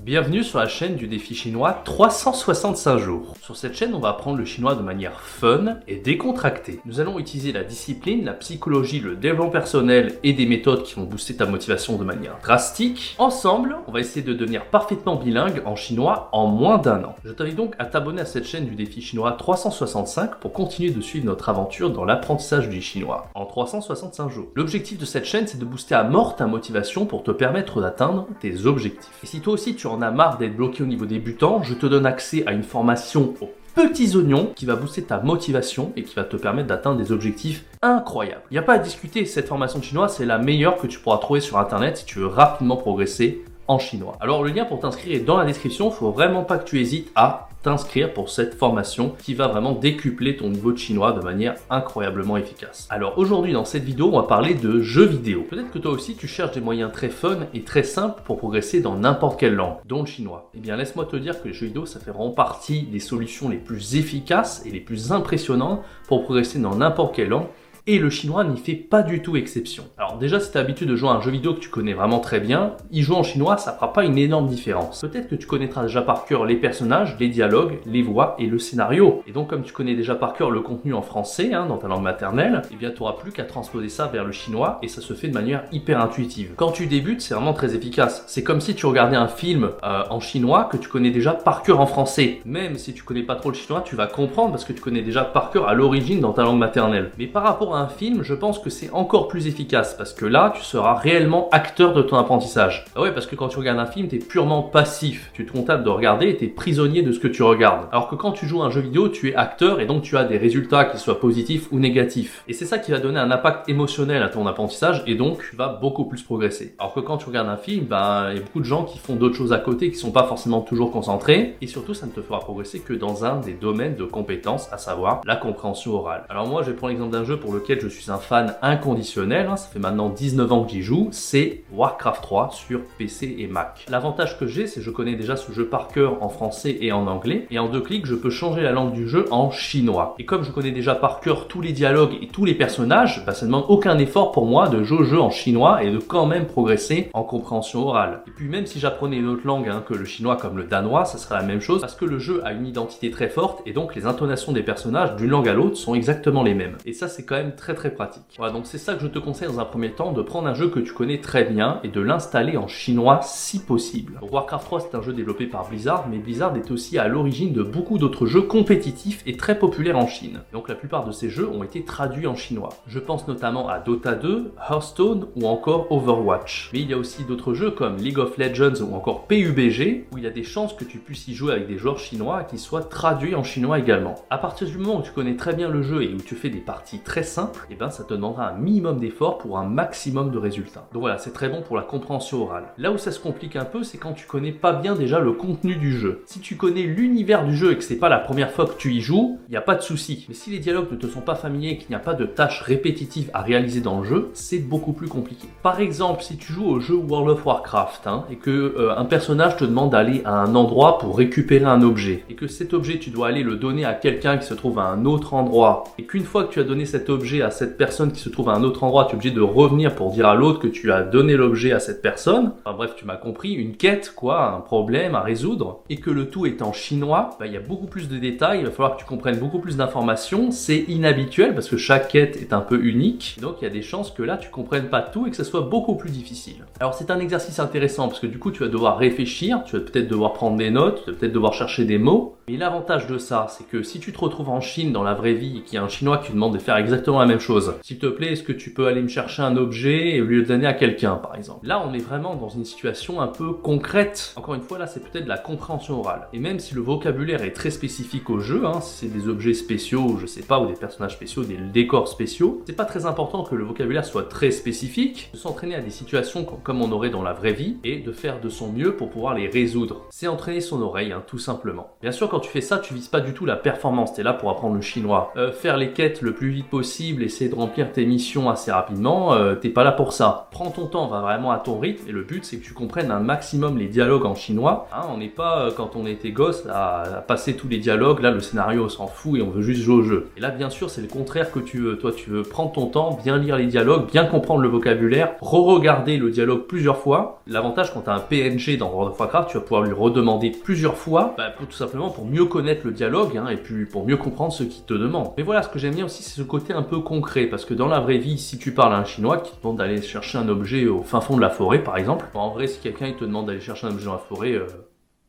Bienvenue sur la chaîne du défi chinois 365 jours. Sur cette chaîne, on va apprendre le chinois de manière fun et décontractée. Nous allons utiliser la discipline, la psychologie, le développement personnel et des méthodes qui vont booster ta motivation de manière drastique. Ensemble, on va essayer de devenir parfaitement bilingue en chinois en moins d'1 an. Je t'invite donc à t'abonner à cette chaîne du défi chinois 365 pour continuer de suivre notre aventure dans l'apprentissage du chinois en 365 jours. L'objectif de cette chaîne, c'est de booster à mort ta motivation pour te permettre d'atteindre tes objectifs. Et si toi aussi tu en as marre d'être bloqué au niveau débutant, je te donne accès à une formation aux petits oignons qui va booster ta motivation et qui va te permettre d'atteindre des objectifs incroyables. Il n'y a pas à discuter, cette formation de chinois, c'est la meilleure que tu pourras trouver sur internet si tu veux rapidement progresser en chinois. Alors le lien pour t'inscrire est dans la description, il ne faut vraiment pas que tu hésites à t'inscrire pour cette formation qui va vraiment décupler ton niveau de chinois de manière incroyablement efficace. Alors aujourd'hui dans cette vidéo, on va parler de jeux vidéo. Peut-être que toi aussi tu cherches des moyens très fun et très simples pour progresser dans n'importe quelle langue, dont le chinois. Eh bien laisse-moi te dire que les jeux vidéo ça fait vraiment partie des solutions les plus efficaces et les plus impressionnantes pour progresser dans n'importe quelle langue. Et le chinois n'y fait pas du tout exception. Alors déjà, si tu as l'habitude de jouer à un jeu vidéo que tu connais vraiment très bien, y jouer en chinois, ça fera pas une énorme différence. Peut-être que tu connaîtras déjà par cœur les personnages, les dialogues, les voix et le scénario. Et donc, comme tu connais déjà par cœur le contenu en français, dans ta langue maternelle, eh bien, tu n'auras plus qu'à transposer ça vers le chinois et ça se fait de manière hyper intuitive. Quand tu débutes, c'est vraiment très efficace. C'est comme si tu regardais un film en chinois que tu connais déjà par cœur en français. Même si tu connais pas trop le chinois, tu vas comprendre parce que tu connais déjà par cœur à l'origine dans ta langue maternelle. Mais par rapport à un film, je pense que c'est encore plus efficace parce que là, tu seras réellement acteur de ton apprentissage. Ah ouais, parce que quand tu regardes un film, tu es purement passif. Tu te contentes de regarder et tu es prisonnier de ce que tu regardes. Alors que quand tu joues à un jeu vidéo, tu es acteur et donc tu as des résultats qui soient positifs ou négatifs. Et c'est ça qui va donner un impact émotionnel à ton apprentissage et donc tu vas beaucoup plus progresser. Alors que quand tu regardes un film, il y a beaucoup de gens qui font d'autres choses à côté qui sont pas forcément toujours concentrés et surtout ça ne te fera progresser que dans un des domaines de compétences, à savoir la compréhension orale. Alors moi, je vais prendre l'exemple d'un jeu pour lequel je suis un fan inconditionnel, ça fait maintenant 19 ans que j'y joue, c'est Warcraft 3 sur PC et Mac. L'avantage que j'ai, c'est que je connais déjà ce jeu par cœur en français et en anglais, et en 2 clics, je peux changer la langue du jeu en chinois. Et comme je connais déjà par cœur tous les dialogues et tous les personnages, ça ne demande aucun effort pour moi de jouer au jeu en chinois et de quand même progresser en compréhension orale. Et puis même si j'apprenais une autre langue que le chinois comme le danois, ça serait la même chose parce que le jeu a une identité très forte et donc les intonations des personnages d'une langue à l'autre sont exactement les mêmes. Et ça c'est quand même très pratique. Voilà, donc c'est ça que je te conseille dans un premier temps, de prendre un jeu que tu connais très bien et de l'installer en chinois si possible. Donc, Warcraft 3 c'est un jeu développé par Blizzard, mais Blizzard est aussi à l'origine de beaucoup d'autres jeux compétitifs et très populaires en Chine. Donc la plupart de ces jeux ont été traduits en chinois. Je pense notamment à Dota 2, Hearthstone ou encore Overwatch. Mais il y a aussi d'autres jeux comme League of Legends ou encore PUBG où il y a des chances que tu puisses y jouer avec des joueurs chinois et qu'ils soient traduits en chinois également. À partir du moment où tu connais très bien le jeu et où tu fais des parties très simples, et ça te demandera un minimum d'effort pour un maximum de résultats. Donc voilà, c'est très bon pour la compréhension orale. Là où ça se complique un peu, c'est quand tu connais pas bien déjà le contenu du jeu. Si tu connais l'univers du jeu et que c'est pas la première fois que tu y joues, il n'y a pas de souci. Mais si les dialogues ne te sont pas familiers et qu'il n'y a pas de tâches répétitives à réaliser dans le jeu, c'est beaucoup plus compliqué. Par exemple, si tu joues au jeu World of Warcraft et que un personnage te demande d'aller à un endroit pour récupérer un objet et que cet objet tu dois aller le donner à quelqu'un qui se trouve à un autre endroit et qu'une fois que tu as donné cet objet à cette personne qui se trouve à un autre endroit, tu es obligé de revenir pour dire à l'autre que tu as donné l'objet à cette personne. Enfin bref, tu m'as compris, une quête un problème à résoudre, et que le tout est en chinois, il y a beaucoup plus de détails, il va falloir que tu comprennes beaucoup plus d'informations, c'est inhabituel parce que chaque quête est un peu unique, donc il y a des chances que là tu comprennes pas tout et que ça soit beaucoup plus difficile. Alors c'est un exercice intéressant parce que du coup tu vas devoir réfléchir, tu vas peut-être devoir prendre des notes, tu vas peut-être devoir chercher des mots, mais l'avantage de ça, c'est que si tu te retrouves en Chine dans la vraie vie et qu'il y a un chinois qui te demande de faire exactement la même chose, s'il te plaît, est-ce que tu peux aller me chercher un objet et lui le donner à quelqu'un, par exemple. Là, on est vraiment dans une situation un peu concrète. Encore une fois, là, c'est peut-être de la compréhension orale. Et même si le vocabulaire est très spécifique au jeu, si c'est des objets spéciaux, je sais pas, ou des personnages spéciaux, des décors spéciaux, c'est pas très important que le vocabulaire soit très spécifique, de s'entraîner à des situations comme on aurait dans la vraie vie et de faire de son mieux pour pouvoir les résoudre. C'est entraîner son oreille, tout simplement. Bien sûr, quand tu fais ça, tu vises pas du tout la performance, tu es là pour apprendre le chinois. Faire les quêtes le plus vite possible, essayer de remplir tes missions assez rapidement, t'es pas là pour ça. Prends ton temps, va vraiment à ton rythme et le but c'est que tu comprennes un maximum les dialogues en chinois. Hein, on n'est pas, quand on était gosse, à passer tous les dialogues, là le scénario on s'en fout et on veut juste jouer au jeu. Et là bien sûr c'est le contraire que tu veux. Toi tu veux prendre ton temps, bien lire les dialogues, bien comprendre le vocabulaire, re-regarder le dialogue plusieurs fois. L'avantage quand tu as un PNG dans World of Warcraft, tu vas pouvoir lui redemander plusieurs fois, tout simplement pour mieux connaître le dialogue hein, et puis pour mieux comprendre ce qu'il te demande. Mais voilà, ce que j'aime bien aussi c'est ce côté un peu concret, parce que dans la vraie vie, si tu parles à un chinois qui te demande d'aller chercher un objet au fin fond de la forêt par exemple, en vrai si quelqu'un il te demande d'aller chercher un objet dans la forêt,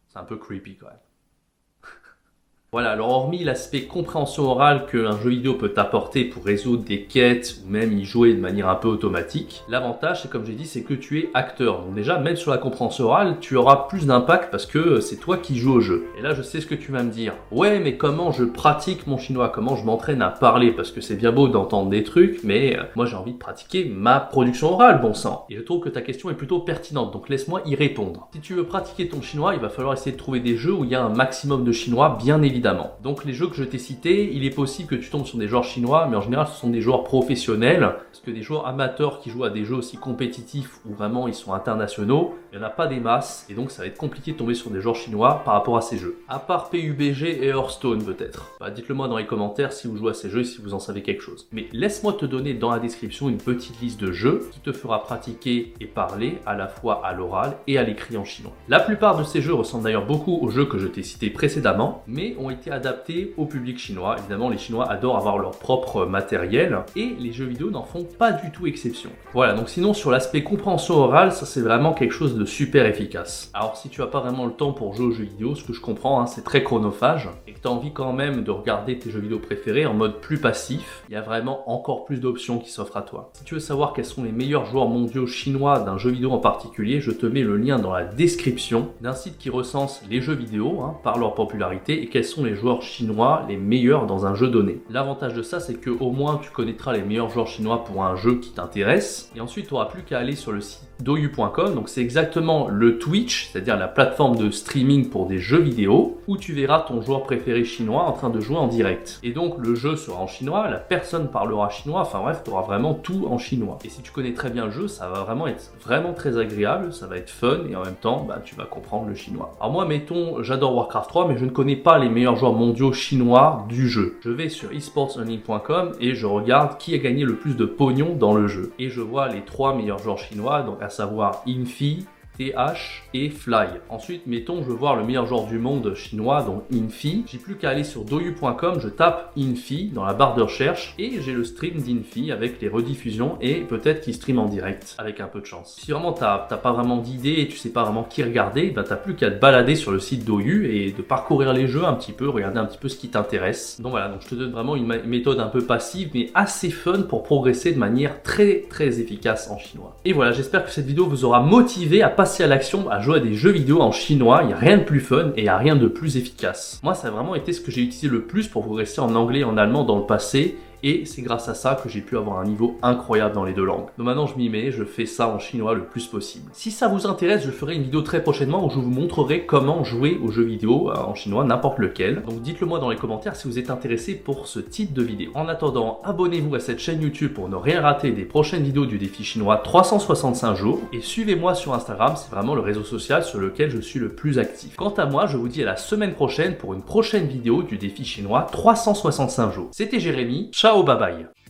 c'est un peu creepy quand même. Voilà, alors hormis l'aspect compréhension orale qu'un jeu vidéo peut t'apporter pour résoudre des quêtes ou même y jouer de manière un peu automatique, l'avantage, c'est comme j'ai dit, c'est que tu es acteur. Donc déjà, même sur la compréhension orale, tu auras plus d'impact parce que c'est toi qui joues au jeu. Et là, je sais ce que tu vas me dire. Ouais, mais comment je pratique mon chinois? Comment je m'entraîne à parler? Parce que c'est bien beau d'entendre des trucs, mais moi j'ai envie de pratiquer ma production orale, bon sang. Et je trouve que ta question est plutôt pertinente, donc laisse-moi y répondre. Si tu veux pratiquer ton chinois, il va falloir essayer de trouver des jeux où il y a un maximum de chinois, bien évidemment. Donc les jeux que je t'ai cités, il est possible que tu tombes sur des joueurs chinois, mais en général ce sont des joueurs professionnels, parce que des joueurs amateurs qui jouent à des jeux aussi compétitifs où vraiment ils sont internationaux, il n'y en a pas des masses, et donc ça va être compliqué de tomber sur des joueurs chinois par rapport à ces jeux. À part PUBG et Hearthstone peut-être. Dites-le moi dans les commentaires si vous jouez à ces jeux et si vous en savez quelque chose. Mais laisse-moi te donner dans la description une petite liste de jeux qui te fera pratiquer et parler à la fois à l'oral et à l'écrit en chinois. La plupart de ces jeux ressemblent d'ailleurs beaucoup aux jeux que je t'ai cités précédemment, mais ont été adaptés au public chinois. Évidemment, les Chinois adorent avoir leur propre matériel et les jeux vidéo n'en font pas du tout exception. Voilà, donc sinon sur l'aspect compréhension orale, ça c'est vraiment quelque chose de super efficace. Alors si tu n'as pas vraiment le temps pour jouer aux jeux vidéo, ce que je comprends, hein, c'est très chronophage et que tu as envie quand même de regarder tes jeux vidéo préférés en mode plus passif, il y a vraiment encore plus d'options qui s'offrent à toi. Si tu veux savoir quels sont les meilleurs joueurs mondiaux chinois d'un jeu vidéo en particulier, je te mets le lien dans la description d'un site qui recense les jeux vidéo hein, par leur popularité et quels sont les joueurs chinois les meilleurs dans un jeu donné. L'avantage de ça, c'est que au moins tu connaîtras les meilleurs joueurs chinois pour un jeu qui t'intéresse et ensuite tu n'auras plus qu'à aller sur le site douyu.com, donc c'est exactement le Twitch, c'est-à-dire la plateforme de streaming pour des jeux vidéo où tu verras ton joueur préféré chinois en train de jouer en direct. Et donc le jeu sera en chinois, la personne parlera chinois, enfin bref, tu auras vraiment tout en chinois. Et si tu connais très bien le jeu, ça va vraiment être très agréable, ça va être fun et en même temps, tu vas comprendre le chinois. Alors moi, mettons, j'adore Warcraft 3, mais je ne connais pas les meilleurs joueurs mondiaux chinois du jeu. Je vais sur esportsearning.com et je regarde qui a gagné le plus de pognon dans le jeu. Et je vois les 3 meilleurs joueurs chinois, donc à savoir Infi, TH et Fly. Ensuite, mettons, je veux voir le meilleur joueur du monde chinois, donc Infi. J'ai plus qu'à aller sur douyu.com, je tape Infi dans la barre de recherche et j'ai le stream d'Infi avec les rediffusions et peut-être qu'il stream en direct avec un peu de chance. Si vraiment t'as pas vraiment d'idée et tu sais pas vraiment qui regarder, t'as plus qu'à te balader sur le site Douyu et de parcourir les jeux un petit peu, regarder un petit peu ce qui t'intéresse. Donc voilà, donc je te donne vraiment une méthode un peu passive mais assez fun pour progresser de manière très efficace en chinois. Et voilà, j'espère que cette vidéo vous aura motivé à passer à l'action, à jouer à des jeux vidéo en chinois. Il n'y a rien de plus fun et il n'y a rien de plus efficace. Moi, ça a vraiment été ce que j'ai utilisé le plus pour progresser en anglais et en allemand dans le passé. Et c'est grâce à ça que j'ai pu avoir un niveau incroyable dans les deux langues. Donc maintenant je m'y mets, je fais ça en chinois le plus possible. Si ça vous intéresse, je ferai une vidéo très prochainement où je vous montrerai comment jouer aux jeux vidéo en chinois, n'importe lequel. Donc dites-le moi dans les commentaires si vous êtes intéressé pour ce type de vidéo. En attendant, abonnez-vous à cette chaîne YouTube pour ne rien rater des prochaines vidéos du défi chinois 365 jours. Et suivez-moi sur Instagram, c'est vraiment le réseau social sur lequel je suis le plus actif. Quant à moi, je vous dis à la semaine prochaine pour une prochaine vidéo du défi chinois 365 jours. C'était Jérémy, ciao, bye bye.